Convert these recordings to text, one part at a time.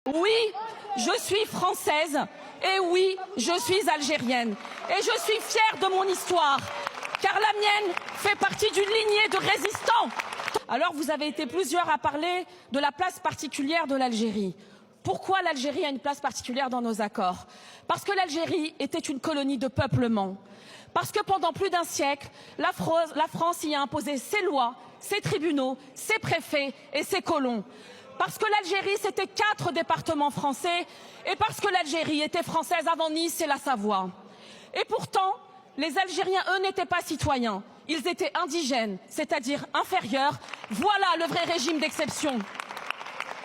Oui, je suis française et oui, je suis algérienne. Et je suis fière de mon histoire, car la mienne fait partie d'une lignée de résistants. Alors vous avez été plusieurs à parler de la place particulière de l'Algérie. Pourquoi l'Algérie a une place particulière dans nos accords? Parce que l'Algérie était une colonie de peuplement. Parce que pendant plus d'un siècle, la France y a imposé ses lois, ses tribunaux, ses préfets et ses colons. Parce que l'Algérie, c'était 4 départements français et parce que l'Algérie était française avant Nice et la Savoie. Et pourtant, les Algériens, eux, n'étaient pas citoyens. Ils étaient indigènes, c'est-à-dire inférieurs. Voilà le vrai régime d'exception.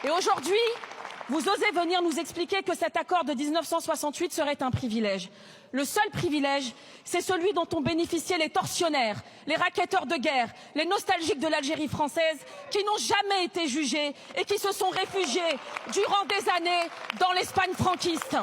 Et aujourd'hui, vous osez venir nous expliquer que cet accord de 1968 serait un privilège. Le seul privilège, c'est celui dont ont bénéficié les tortionnaires, les racketteurs de guerre, les nostalgiques de l'Algérie française, qui n'ont jamais été jugés et qui se sont réfugiés durant des années dans l'Espagne franquiste.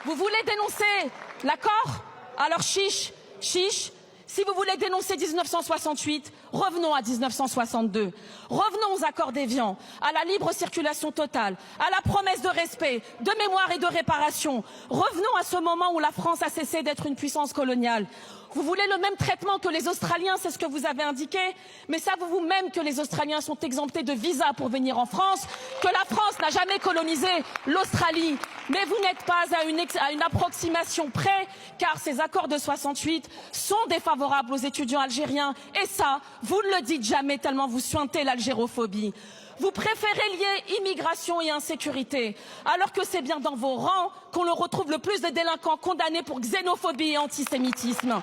Vous voulez dénoncer l'accord? Alors chiche, chiche. Si vous voulez dénoncer 1968, revenons à 1962. Revenons aux accords d'Évian, à la libre circulation totale, à la promesse de respect, de mémoire et de réparation. Revenons à ce moment où la France a cessé d'être une puissance coloniale. Vous voulez le même traitement que les Australiens, c'est ce que vous avez indiqué, mais savez-vous même que les Australiens sont exemptés de visa pour venir en France, que la France n'a jamais colonisé l'Australie. Mais vous n'êtes pas à une approximation près, car ces accords de 68 sont défavorables aux étudiants algériens. Et ça, vous ne le dites jamais tellement vous suintez l'algérophobie. Vous préférez lier immigration et insécurité, alors que c'est bien dans vos rangs qu'on le retrouve le plus de délinquants condamnés pour xénophobie et antisémitisme.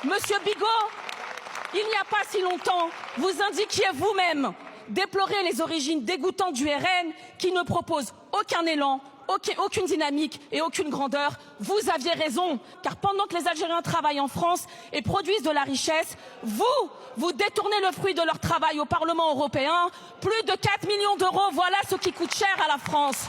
Monsieur Bigot, il n'y a pas si longtemps, vous indiquiez vous-même déplorer les origines dégoûtantes du RN qui ne propose aucun élan, aucune dynamique et aucune grandeur. Vous aviez raison, car pendant que les Algériens travaillent en France et produisent de la richesse, vous détournez le fruit de leur travail au Parlement européen. Plus de 4 millions d'euros, voilà ce qui coûte cher à la France.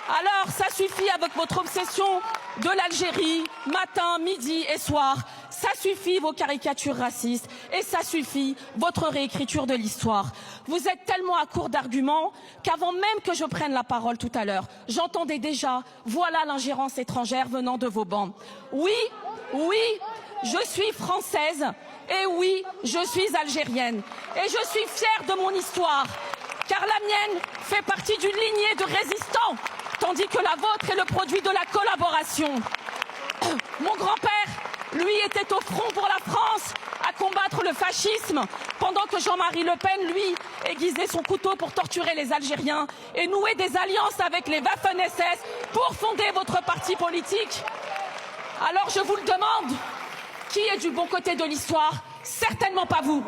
Alors, ça suffit avec votre obsession de l'Algérie, matin, midi et soir. Ça suffit vos caricatures racistes et ça suffit votre réécriture de l'histoire. Vous êtes tellement à court d'arguments qu'avant même que je prenne la parole tout à l'heure, j'entendais déjà « voilà l'ingérence étrangère venant de vos bancs ». Oui, je suis française et oui, je suis algérienne. Et je suis fière de mon histoire, car la mienne fait partie d'une lignée de résistants, tandis que la vôtre est le produit de la collaboration. Mon grand-père, lui, était au front pour la France, à combattre le fascisme, pendant que Jean-Marie Le Pen, lui, aiguisait son couteau pour torturer les Algériens et nouer des alliances avec les Waffen-SS pour fonder votre parti politique. Alors je vous le demande, qui est du bon côté de l'histoire? Certainement pas vous.